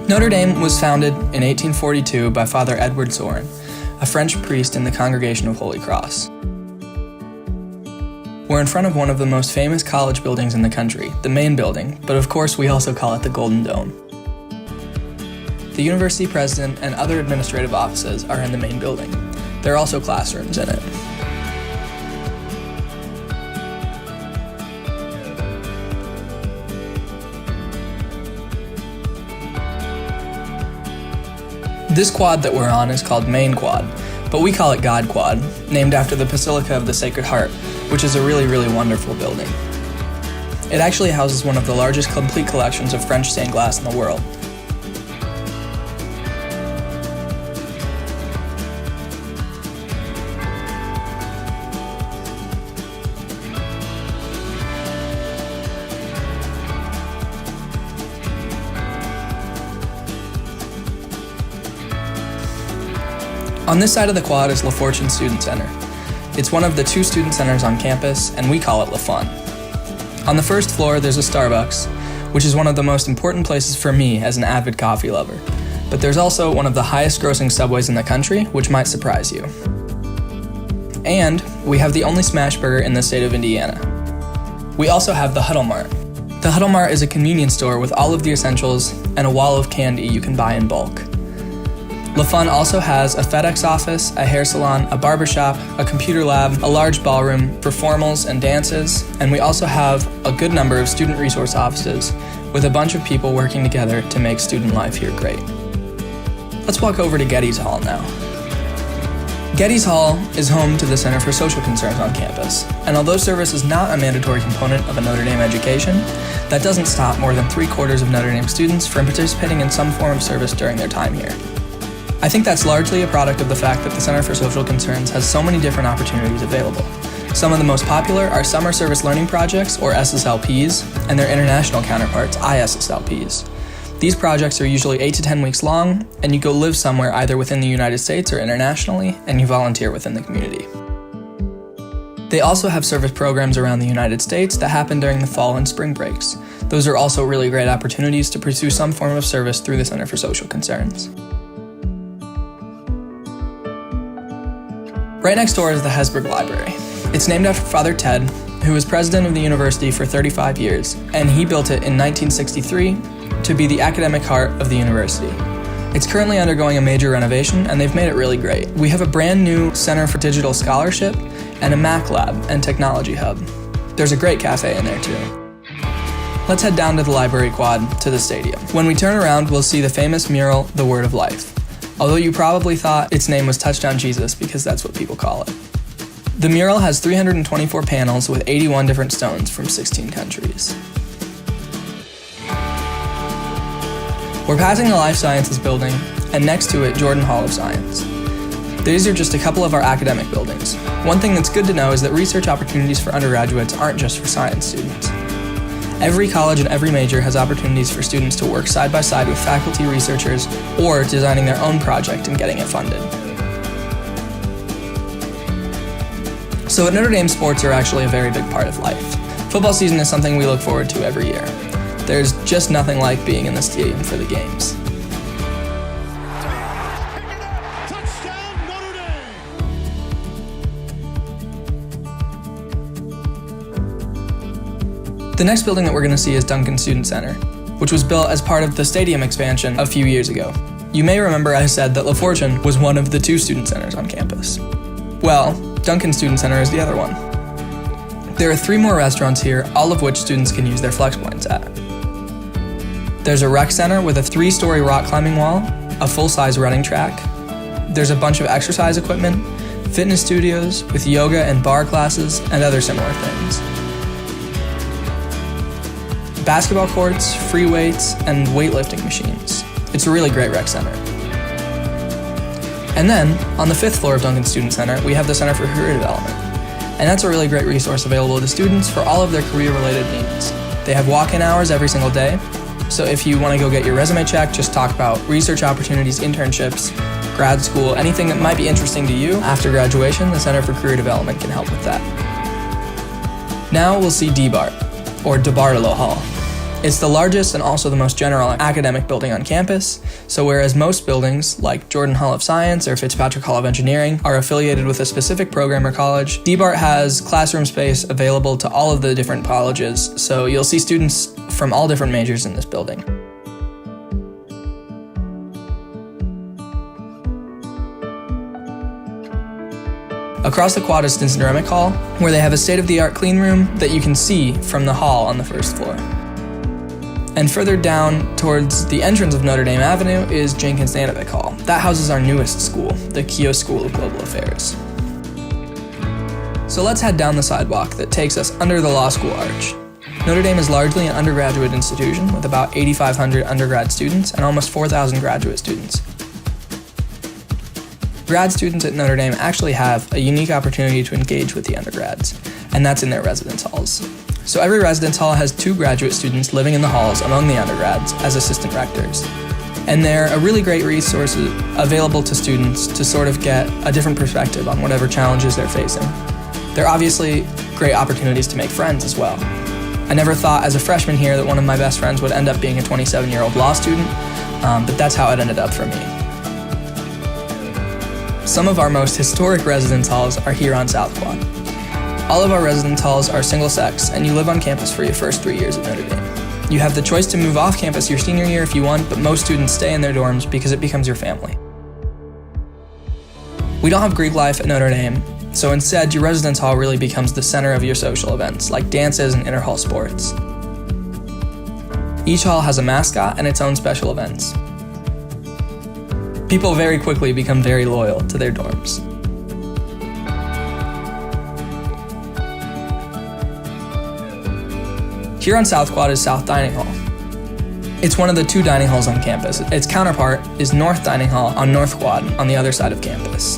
Notre Dame was founded in 1842 by Father Edward Zorin, a French priest in the Congregation of Holy Cross. We're in front of one of the most famous college buildings in the country, the main building, but of course we also call it the Golden Dome. The university president and other administrative offices are in the main building. There are also classrooms in it. This quad that we're on is called Main Quad, but we call it God Quad, named after the Basilica of the Sacred Heart, which is a really wonderful building. It actually houses one of the largest complete collections of French stained glass in the world. On this side of the quad is La Fortune Student Center. It's one of the 2 student centers on campus, and we call it La Fun. On the first floor, there's a Starbucks, which is one of the most important places for me as an avid coffee lover. But there's also one of the highest grossing subways in the country, which might surprise you. And we have the only smash burger in the state of Indiana. We also have the Huddle Mart. The Huddle Mart is a convenience store with all of the essentials and a wall of candy you can buy in bulk. La Fun also has a FedEx office, a hair salon, a barbershop, a computer lab, a large ballroom for formals and dances, and we also have a good number of student resource offices with a bunch of people working together to make student life here great. Let's walk over to Getty's Hall now. Getty's Hall is home to the Center for Social Concerns on campus, and although service is not a mandatory component of a Notre Dame education, that doesn't stop more than 3/4 of Notre Dame students from participating in some form of service during their time here. I think that's largely a product of the fact that the Center for Social Concerns has so many different opportunities available. Some of the most popular are Summer Service Learning Projects, or SSLPs, and their international counterparts, ISSLPs. These projects are usually 8 to 10 weeks long, and you go live somewhere either within the United States or internationally, and you volunteer within the community. They also have service programs around the United States that happen during the fall and spring breaks. Those are also really great opportunities to pursue some form of service through the Center for Social Concerns. Right next door is the Hesburgh Library. It's named after Father Ted, who was president of the university for 35 years, and he built it in 1963 to be the academic heart of the university. It's currently undergoing a major renovation, and they've made it really great. We have a brand new Center for Digital Scholarship and a Mac lab and technology hub. There's a great cafe in there too. Let's head down to the library quad to the stadium. When we turn around, we'll see the famous mural, The Word of Life. Although you probably thought its name was Touchdown Jesus because that's what people call it. The mural has 324 panels with 81 different stones from 16 countries. We're passing the Life Sciences building, and next to it, Jordan Hall of Science. These are just a couple of our academic buildings. One thing that's good to know is that research opportunities for undergraduates aren't just for science students. Every college and every major has opportunities for students to work side by side with faculty researchers or designing their own project and getting it funded. So at Notre Dame, sports are actually a very big part of life. Football season is something we look forward to every year. There's just nothing like being in the stadium for the games. The next building that we're going to see is Duncan Student Center, which was built as part of the stadium expansion a few years ago. You may remember I said that La Fortune was one of the 2 student centers on campus. Well, Duncan Student Center is the other one. There are 3 more restaurants here, all of which students can use their flex points at. There's a rec center with a 3-story rock climbing wall, a full-size running track. There's a bunch of exercise equipment, fitness studios with yoga and bar classes, and other similar things. Basketball courts, free weights, and weightlifting machines. It's a really great rec center. And then, on the 5th floor of Duncan Student Center, we have the Center for Career Development. And that's a really great resource available to students for all of their career-related needs. They have walk-in hours every single day, so if you want to go get your resume checked, just talk about research opportunities, internships, grad school, anything that might be interesting to you after graduation, the Center for Career Development can help with that. Now we'll see DBART, or DeBartolo Hall. It's the largest and also the most general academic building on campus, so whereas most buildings, like Jordan Hall of Science or Fitzpatrick Hall of Engineering, are affiliated with a specific program or college, DBART has classroom space available to all of the different colleges, so you'll see students from all different majors in this building. Across the quad is Stinson Remick Hall, where they have a state-of-the-art clean room that you can see from the hall on the first floor. And further down towards the entrance of Notre Dame Avenue is Jenkins Nanovic Hall. That houses our newest school, the Keough School of Global Affairs. So let's head down the sidewalk that takes us under the law school arch. Notre Dame is largely an undergraduate institution with about 8,500 undergrad students and almost 4,000 graduate students. Grad students at Notre Dame actually have a unique opportunity to engage with the undergrads, and that's in their residence halls. So every residence hall has 2 graduate students living in the halls among the undergrads as assistant rectors. And they're a really great resource available to students to sort of get a different perspective on whatever challenges they're facing. They're obviously great opportunities to make friends as well. I never thought as a freshman here that one of my best friends would end up being a 27-year-old law student, but that's how it ended up for me. Some of our most historic residence halls are here on South Quad. All of our residence halls are single-sex, and you live on campus for your first 3 years at Notre Dame. You have the choice to move off campus your senior year if you want, but most students stay in their dorms because it becomes your family. We don't have Greek life at Notre Dame, so instead your residence hall really becomes the center of your social events, like dances and inter-hall sports. Each hall has a mascot and its own special events. People very quickly become very loyal to their dorms. Here on South Quad is South Dining Hall. It's one of the 2 dining halls on campus. Its counterpart is North Dining Hall on North Quad on the other side of campus.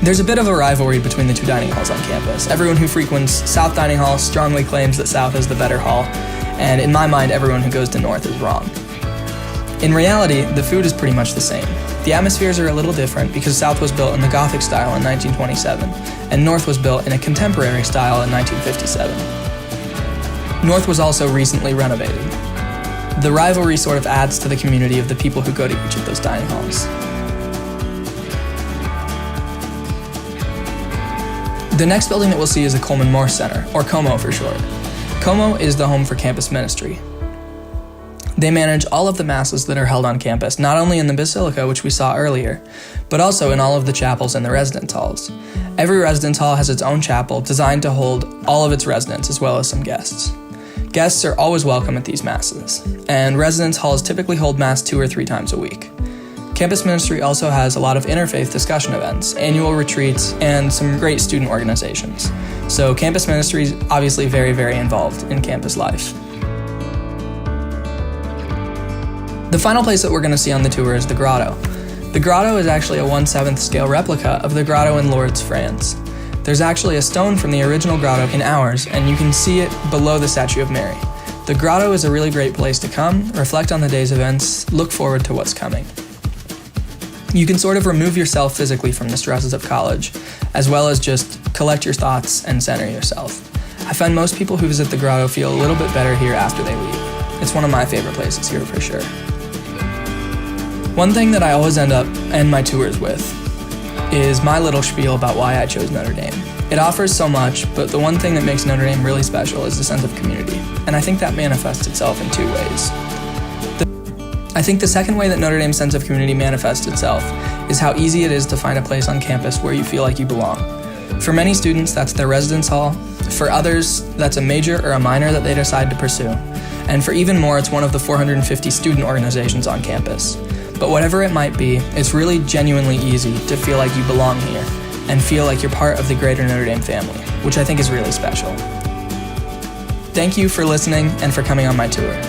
There's a bit of a rivalry between the 2 dining halls on campus. Everyone who frequents South Dining Hall strongly claims that South is the better hall, and in my mind, everyone who goes to North is wrong. In reality, the food is pretty much the same. The atmospheres are a little different because South was built in the Gothic style in 1927, and North was built in a contemporary style in 1957. North was also recently renovated. The rivalry sort of adds to the community of the people who go to each of those dining halls. The next building that we'll see is the Coleman Morse Center, or COMO for short. COMO is the home for campus ministry. They manage all of the masses that are held on campus, not only in the Basilica, which we saw earlier, but also in all of the chapels and the residence halls. Every residence hall has its own chapel designed to hold all of its residents as well as some guests. Guests are always welcome at these masses, and residence halls typically hold mass 2 or 3 times a week. Campus ministry also has a lot of interfaith discussion events, annual retreats, and some great student organizations. So campus ministry is obviously very, very involved in campus life. The final place that we're going to see on the tour is the Grotto. The Grotto is actually a 1/7 scale replica of the Grotto in Lourdes, France. There's actually a stone from the original grotto in ours, and you can see it below the statue of Mary. The Grotto is a really great place to come, reflect on the day's events, look forward to what's coming. You can sort of remove yourself physically from the stresses of college, as well as just collect your thoughts and center yourself. I find most people who visit the Grotto feel a little bit better here after they leave. It's one of my favorite places here for sure. One thing that I always end my tours with is my little spiel about why I chose Notre Dame. It offers so much, but the one thing that makes Notre Dame really special is the sense of community, and I think that manifests itself in 2 ways. I think the second way that Notre Dame's sense of community manifests itself is how easy it is to find a place on campus where you feel like you belong. For many students, that's their residence hall. For others, that's a major or a minor that they decide to pursue. And for even more, it's one of the 450 student organizations on campus. But whatever it might be, it's really genuinely easy to feel like you belong here and feel like you're part of the greater Notre Dame family, which I think is really special. Thank you for listening and for coming on my tour.